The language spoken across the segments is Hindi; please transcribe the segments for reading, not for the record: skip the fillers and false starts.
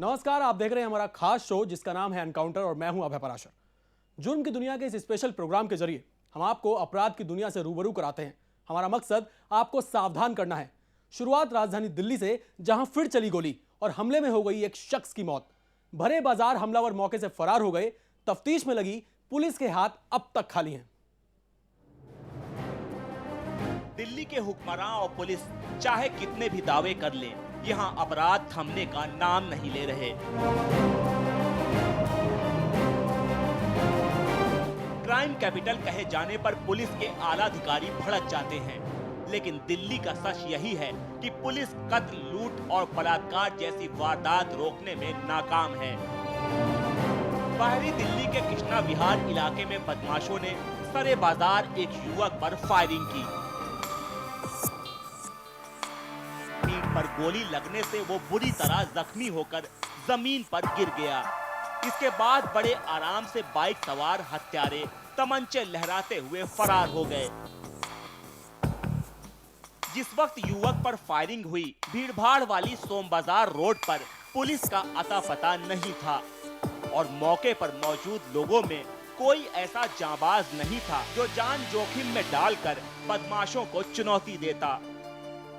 नमस्कार, आप देख रहे हैं हमारा खास शो जिसका नाम है एनकाउंटर और मैं हूं अभय पराशर। जुर्म की दुनिया के इस स्पेशल प्रोग्राम के जरिए हम आपको अपराध की दुनिया से रूबरू कराते हैं। हमारा मकसद आपको सावधान करना है। शुरुआत राजधानी दिल्ली से, जहां फिर चली गोली और हमले में हो गई एक शख्स की मौत। भरे बाजार हमलावर मौके से फरार हो गए। तफ्तीश में लगी पुलिस के हाथ अब तक खाली हैं। दिल्ली के हुक्मरान और पुलिस चाहे कितने भी दावे कर लें, यहाँ अपराध थमने का नाम नहीं ले रहे। क्राइम कैपिटल कहे जाने पर पुलिस के आला अधिकारी भड़क जाते हैं, लेकिन दिल्ली का सच यही है कि पुलिस कत्ल, लूट और बलात्कार जैसी वारदात रोकने में नाकाम है। बाहरी दिल्ली के कृष्णा विहार इलाके में बदमाशों ने सरे बाजार एक युवक पर फायरिंग की। पीठ पर गोली लगने से वो बुरी तरह जख्मी होकर जमीन पर गिर गया। इसके बाद बड़े आराम से बाइक सवार हत्यारे तमंचे लहराते हुए फरार हो गए। जिस वक्त युवक पर फायरिंग हुई, भीड़भाड़ वाली सोम बाजार रोड पर पुलिस का अता पता नहीं था और मौके पर मौजूद लोगों में कोई ऐसा जांबाज नहीं था जो जान जोखिम में डालकर बदमाशों को चुनौती देता।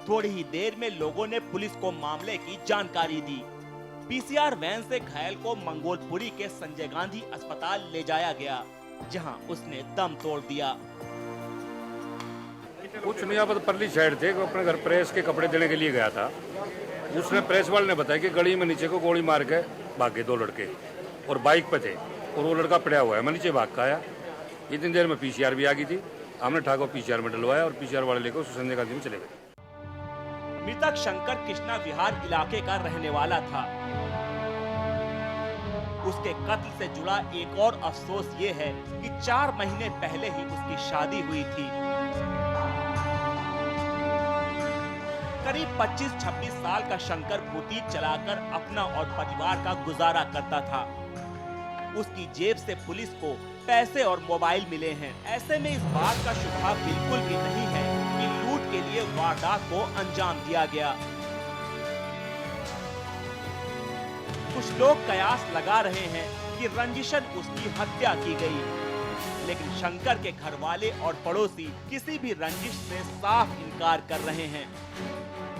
थोड़ी ही देर में लोगों ने पुलिस को मामले की जानकारी दी। पीसीआर वैन से घायल को मंगोलपुरी के संजय गांधी अस्पताल ले जाया गया, जहां उसने दम तोड़ दिया। कुछ नहीं, आप परली साइड थे, अपने घर प्रेस के कपड़े देने के लिए गया था। उसने प्रेस वाले ने बताया कि गली में नीचे को गोली मार के भागे दो लड़के और बाइक पे थे और वो लड़का पड़ा हुआ है। मैं नीचे भाग का आया, इतनी देर में पीसीआर भी आ गई थी। हमने ठाकुर पीसीआर में डलवाया और पीसीआर वाले लेकर संजय गांधी में चले गए। मृतक शंकर कृष्णा विहार इलाके का रहने वाला था। उसके कत्ल से जुड़ा एक और अफसोस ये है कि 4 महीने पहले ही उसकी शादी हुई थी। करीब 25-26 साल का शंकर बुटीक चलाकर अपना और परिवार का गुजारा करता था। उसकी जेब से पुलिस को पैसे और मोबाइल मिले हैं। ऐसे में इस बात का शुबहा बिल्कुल भी नहीं है कि लूट के लिए वारदात को अंजाम दिया गया। कुछ लोग कयास लगा रहे हैं कि रंजिशन उसकी हत्या की गई, लेकिन शंकर के घर वाले और पड़ोसी किसी भी रंजिश से साफ इनकार कर रहे हैं।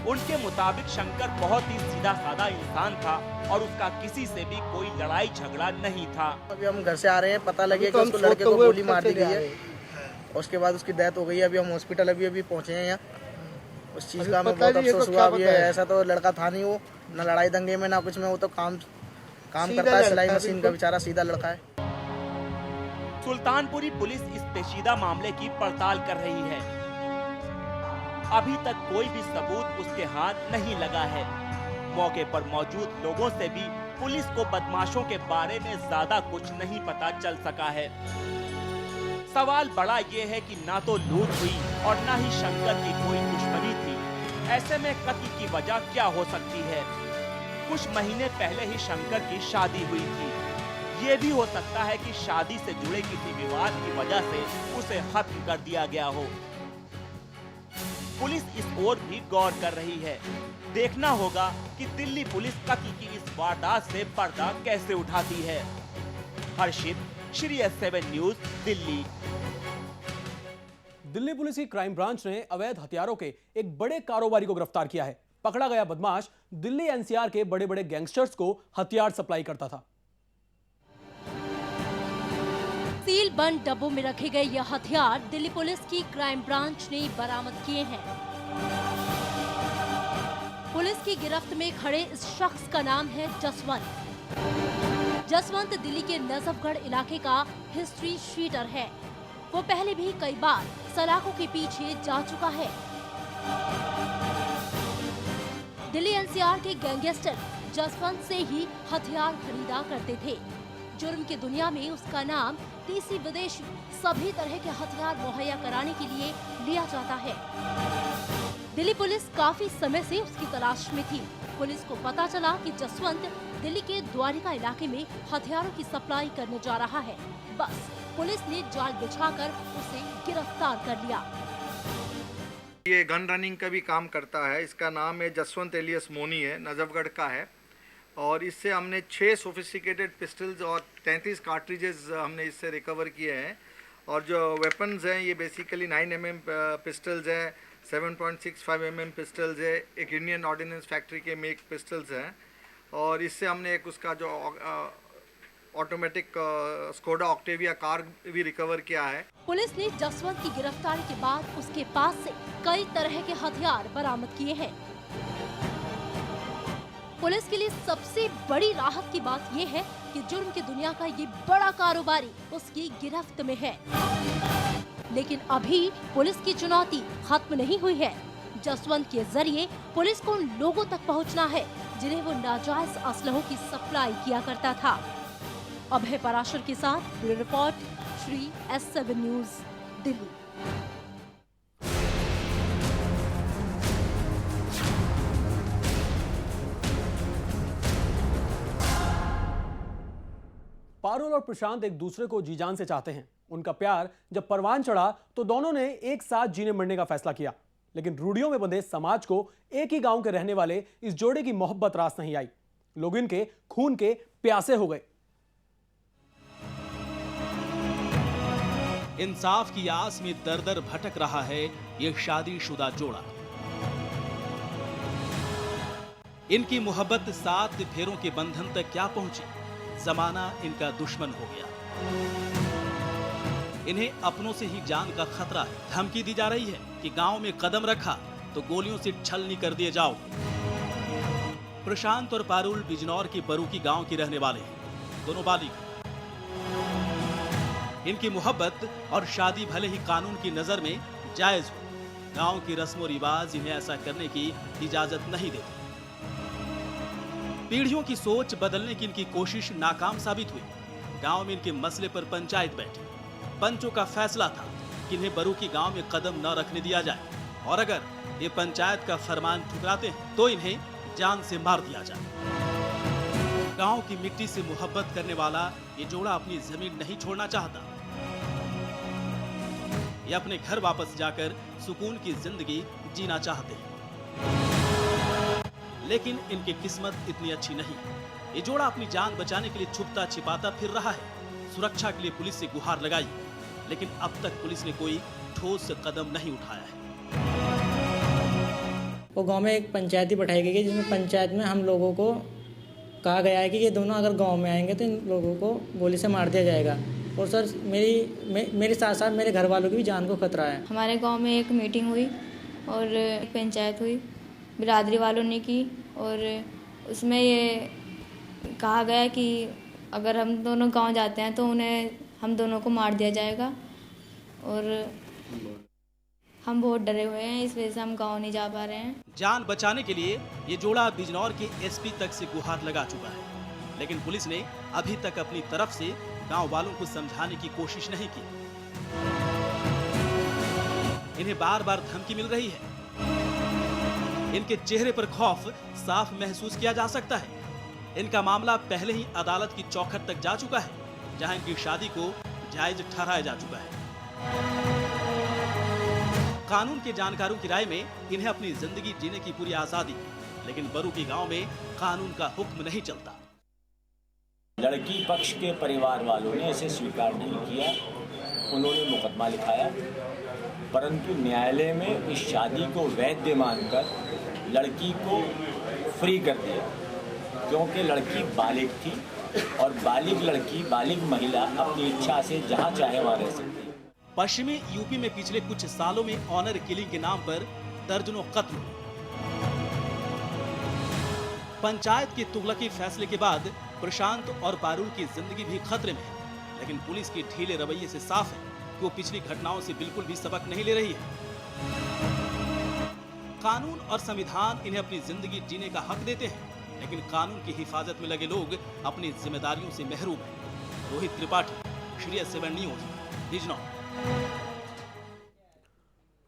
उनके मुताबिक शंकर बहुत ही सीधा साधा इंसान था और उसका किसी से भी कोई लड़ाई झगड़ा नहीं था। अभी हम घर से आ रहे हैं, पता लगे कि उसको लड़के को गोली मार दी गई है। उसके बाद उसकी डेथ हो गई है। अभी हम हॉस्पिटल अभी पहुंचे हैं यहाँ। उस चीज का हमें बहुत अफसोस हुआ। अभी ऐसा तो लड़का था नहीं, वो न लड़ाई दंगे में ना कुछ में, वो तो काम करता है, सिलाई मशीन का बेचारा सीधा लड़का है। सुल्तानपुरी पुलिस इस पेचीदा मामले की पड़ताल कर रही है। अभी तक कोई भी सबूत उसके हाथ नहीं लगा है। मौके पर मौजूद लोगों से भी पुलिस को बदमाशों के बारे में ज्यादा कुछ नहीं पता चल सका है। सवाल बड़ा ये है कि ना तो लूट हुई और ना ही शंकर की कोई दुश्मनी थी। ऐसे में कत्ल की वजह क्या हो सकती है? कुछ महीने पहले ही शंकर की शादी हुई थी। ये भी हो सकता है कि शादी से जुड़े किसी विवाद की वजह से उसे खत्म कर दिया गया हो। पुलिस इस ओर भी गौर कर रही है। देखना होगा कि दिल्ली पुलिस कत्ल की इस वारदात से पर्दा कैसे उठाती है। Harshit, Shri S7 news, Delhi. Delhi police की क्राइम ब्रांच ने अवैध हथियारों के एक बड़े कारोबारी को गिरफ्तार किया है। पकड़ा गया बदमाश दिल्ली NCR के बड़े बड़े गैंगस्टर्स को हथियार सप्लाई करता था। सील बंद डब्बों में रखे गए यह हथियार दिल्ली पुलिस की क्राइम ब्रांच ने बरामद किए हैं। पुलिस की गिरफ्त में खड़े इस शख्स का नाम है जसवंत। जसवंत दिल्ली के नजफगढ़ इलाके का हिस्ट्री शीटर है। वो पहले भी कई बार सलाखों के पीछे जा चुका है। दिल्ली NCR के गैंगस्टर जसवंत से ही हथियार खरीदा करते थे। जुर्म की दुनिया में उसका नाम देसी विदेशी सभी तरह के हथियार मुहैया कराने के लिए लिया जाता है। दिल्ली पुलिस काफी समय से उसकी तलाश में थी। पुलिस को पता चला कि जसवंत दिल्ली के द्वारिका इलाके में हथियारों की सप्लाई करने जा रहा है। बस पुलिस ने जाल बिछाकर उसे गिरफ्तार कर लिया। ये गन रनिंग का भी काम करता है। इसका नाम है जसवंत एलियस मोनी है, नजफगढ़ का है। और इससे हमने 6 सोफिस्टिकेटेड पिस्टल्स और 33 कार्ट्रिजेस हमने इससे रिकवर किए हैं। और जो वेपन्स हैं ये बेसिकली 9mm पिस्टल्स हैं, 7.65 mm पिस्टल्स है, एक यूनियन ऑर्डिनेंस फैक्ट्री के मेक पिस्टल्स हैं। और इससे हमने एक उसका जो ऑटोमेटिक स्कोडा ऑक्टेविया कार भी रिकवर किया है। पुलिस ने जसवंत की गिरफ्तारी के बाद उसके पास से कई तरह के हथियार बरामद किए हैं। पुलिस के लिए सबसे बड़ी राहत की बात यह है कि जुर्म की दुनिया का ये बड़ा कारोबारी उसकी गिरफ्त में है। लेकिन अभी पुलिस की चुनौती खत्म नहीं हुई है। जसवंत के जरिए पुलिस को उन लोगों तक पहुंचना है जिन्हें वो नाजायज असलहों की सप्लाई किया करता था। अभय पराशर के साथ bureau report, Shri S7 news, Delhi. Parul और प्रशांत एक दूसरे को जी जान से चाहते हैं। उनका प्यार जब परवान चढ़ा तो दोनों ने एक साथ जीने मरने का फैसला किया। लेकिन रूढ़ियों में बंधे समाज को एक ही गांव के रहने वाले इस जोड़े की मोहब्बत रास नहीं आई। लोग इनके खून के प्यासे हो गए। इंसाफ की आस में दर दर भटक रहा है ये शादीशुदा जोड़ा। इनकी मोहब्बत 7 फेरों के बंधन तक क्या पहुंची? जमाना इनका दुश्मन हो गया। इन्हें अपनों से ही जान का खतरा है। धमकी दी जा रही है कि गांव में कदम रखा तो गोलियों से छलनी कर दिए जाओ। प्रशांत और पारुल बिजनौर की बरूकी गांव के रहने वाले हैं। दोनों बालिग। इनकी मोहब्बत और शादी भले ही कानून की नजर में जायज हो, गांव की रस्मों रिवाज इन्हें ऐसा करने की इजाजत नहीं देती। पीढ़ियों की सोच बदलने की इनकी कोशिश नाकाम साबित हुई। गांव में इनके मसले पर पंचायत बैठी। पंचों का फैसला था कि इन्हें बरूकी गांव में कदम न रखने दिया जाए, और अगर ये पंचायत का फरमान ठुकराते हैं तो इन्हें जान से मार दिया जाए। गांव की मिट्टी से मोहब्बत करने वाला ये जोड़ा अपनी जमीन नहीं छोड़ना चाहता। ये अपने घर वापस जाकर सुकून की जिंदगी जीना चाहते हैं। लेकिन इनकी किस्मत इतनी अच्छी नहीं। ये जोड़ा अपनी जान बचाने के लिए छुपता छिपाता फिर रहा है। सुरक्षा के लिए पुलिस से गुहार लगाई, लेकिन अब तक पुलिस ने कोई ठोस कदम नहीं उठाया है। वो गांव में एक पंचायती बैठाई गई है, जिसमें पंचायत में हम लोगों को कहा गया है कि ये दोनों अगर गांव में आएंगे तो इन लोगों को गोली से मार दिया जाएगा। और सर मेरे साथ साथ मेरे घर वालों की भी जान को खतरा है। हमारे गांव में एक मीटिंग हुई और एक पंचायत हुई बिरादरी वालों ने की, और उसमें ये कहा गया कि अगर हम दोनों गांव जाते हैं तो उन्हें हम दोनों को मार दिया जाएगा। और हम बहुत डरे हुए हैं, इस वजह से हम गांव नहीं जा पा रहे हैं। जान बचाने के लिए ये जोड़ा बिजनौर के एसपी तक से गुहार लगा चुका है, लेकिन पुलिस ने अभी तक अपनी तरफ से गांव वालों को समझाने की कोशिश नहीं की। इन्हें बार बार धमकी मिल रही है। इनके चेहरे पर खौफ साफ महसूस किया जा सकता है। इनका मामला पहले ही अदालत की चौखट तक जा चुका है, जहां इनकी शादी को जायज ठहराया जा चुका है। कानून के जानकारों की राय में इन्हें अपनी जिंदगी जीने की पूरी आजादी, लेकिन बरूकी गांव में कानून का हुक्म नहीं चलता। लड़की पक्ष के परिवार वालों ने इसे स्वीकार नहीं किया। उन्होंने मुकदमा लिखाया, परंतु न्यायालय में इस शादी को वैध मानकर लड़की को फ्री कर दिया, क्योंकि लड़की बालिग थी और बालिग लड़की, बालिग महिला अपनी इच्छा से जहां चाहे वहां रह सकती है। पश्चिमी यूपी में पिछले कुछ सालों में ऑनर किलिंग के नाम पर दर्जनों कत्ल हुए। पंचायत के तुगलकी फैसले के बाद प्रशांत और पारुल की जिंदगी भी खतरे में है, लेकिन पुलिस के ढीले रवैये से साफ है कि वो पिछली घटनाओं से बिल्कुल भी सबक नहीं ले रही है। कानून और संविधान इन्हें अपनी जिंदगी जीने का हक देते हैं, लेकिन कानून की हिफाजत में लगे लोग अपनी जिम्मेदारियों से महरूम हैं। Rohit Tripathi, Shri S7 news, Bijnor.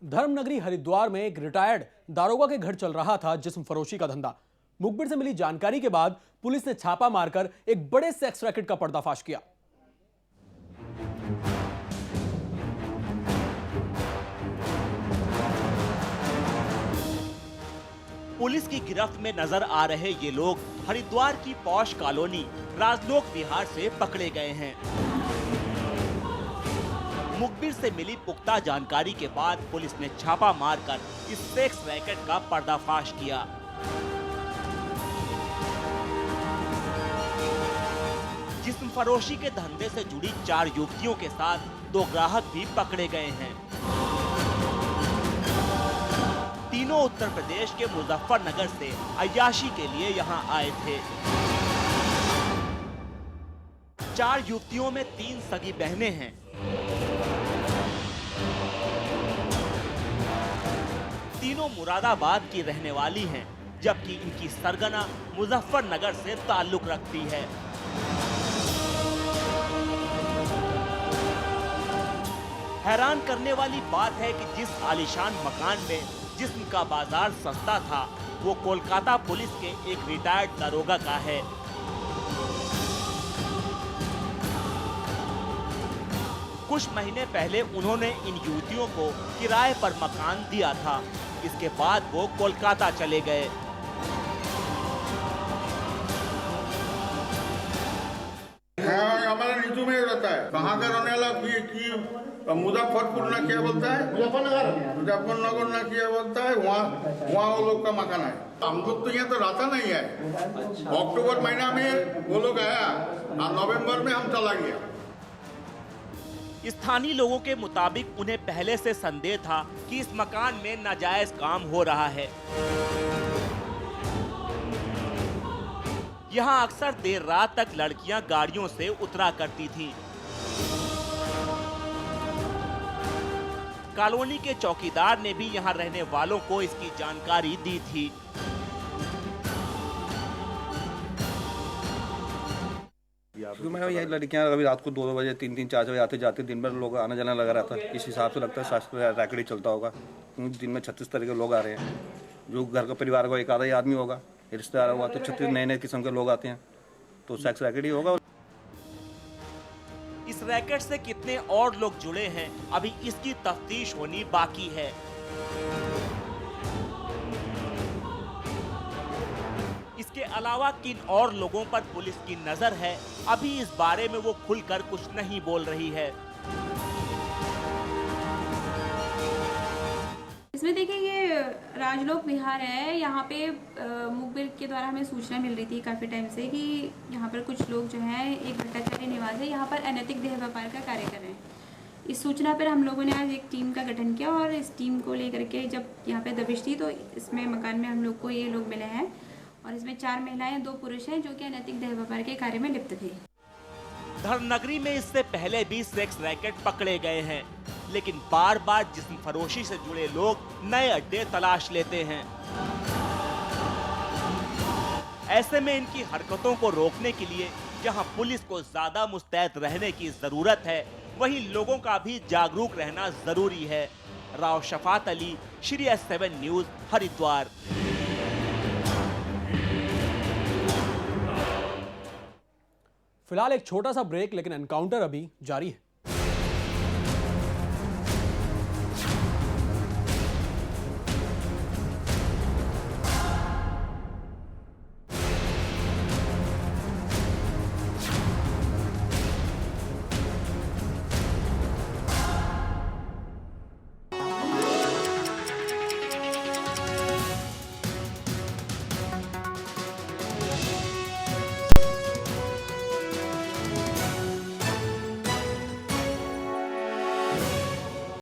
धर्मनगरी हरिद्वार में एक रिटायर्ड दारोगा के घर चल रहा था जिस्म फरोशी का धंधा। मुखबिर से मिली जानकारी के बाद पुलिस ने छापा मारकर एक बड़े सेक्स रैकेट का पर्दाफाश किया। पुलिस की गिरफ्त में नजर आ रहे ये लोग हरिद्वार की पौष कॉलोनी राजलोक विहार से पकड़े गए हैं। मुखबिर से मिली पुख्ता जानकारी के बाद पुलिस ने छापा मारकर इस सेक्स रैकेट का पर्दाफाश किया। जिस्म फरोशी के धंधे से जुड़ी 4 युवतियों के साथ 2 ग्राहक भी पकड़े गए हैं। तीनों उत्तर प्रदेश के मुजफ्फरनगर से अय्याशी के लिए यहां आए थे। 4 युवतियों में 3 सगी बहनें हैं। तीनों मुरादाबाद की रहने वाली हैं, जबकि इनकी सरगना मुजफ्फरनगर से ताल्लुक रखती है। हैरान करने वाली बात है कि जिस आलीशान मकान में जिस्म का बाजार सस्ता था, वो कोलकाता पुलिस के एक रिटायर्ड दरोगा का है। कुछ महीने पहले उन्होंने इन युवतियों को किराए पर मकान दिया था। इसके बाद वो कोलकाता चले गए। हमारा नीतू में रहता है। कहाँ का रहने वाला मुजफ्फरपुर ना क्या बोलता है, मुजफ्फरनगर ना क्या बोलता है, वहाँ वो लोग का मकान है। हम लोग तो यहाँ तो रहता नहीं है। अक्टूबर महीना में वो लोग आया और नवंबर में हम चला गया। स्थानीय लोगों के मुताबिक उन्हें पहले से संदेह था कि इस मकान में नाजायज काम हो रहा है। यहाँ अक्सर देर रात तक लड़कियां गाड़ियों से उतरा करती थीं। कॉलोनी के चौकीदार ने भी यहाँ रहने वालों को इसकी जानकारी दी थी। मैं ये लड़कियां कभी रात को 2 बजे 3-3 4 बजे आते जाते, दिन भर लोग आना जाना लगा रहता है। इस हिसाब से लगता है शास्त्र रैकेट चलता होगा, क्योंकि दिन में 36 तरह के लोग आ रहे हैं। जो घर का परिवार का एक आधा ही आदमी होगा, रिश्तेदार हुआ तो 36 नए किस्म के लोग आते हैं, तो सेक्स रैकेट ही होगा। इस रैकेट से कितने और लोग जुड़े हैं, अभी इसकी तफ्तीश होनी बाकी है। इसके अलावा किन और लोगों पर पुलिस की नजर है, अभी इस बारे में वो खुलकर कुछ नहीं बोल रही है। इसमें देखिए, ये राजलोक विहार है। यहाँ पे मुखबिर के द्वारा हमें सूचना मिल रही थी काफ़ी टाइम से कि यहाँ पर कुछ लोग जो हैं, एक भट्टाचार्य निवास है, यहाँ पर अनैतिक देह व्यापार का कार्य कर रहे हैं। इस सूचना पर हम लोगों ने आज एक टीम का गठन किया और इस टीम को लेकर के जब यहाँ पे दबिश थी, तो इसमें मकान में हम लोग को ये लोग मिले हैं और इसमें 4 महिलाएं 2 पुरुष हैं जो कि अनैतिक देह व्यापार के कार्य में लिप्त थे। धर्मनगरी में इससे पहले भी सेक्स रैकेट पकड़े गए हैं, लेकिन बार बार जिस्म फरोशी से जुड़े लोग नए अड्डे तलाश लेते हैं। ऐसे में इनकी हरकतों को रोकने के लिए जहां पुलिस को ज्यादा मुस्तैद रहने की जरूरत है, वहीं लोगों का भी जागरूक रहना जरूरी है। Rao Shafat Ali, Shri S7 news, Haridwar. फिलहाल एक छोटा सा ब्रेक, लेकिन एनकाउंटर अभी जारी है।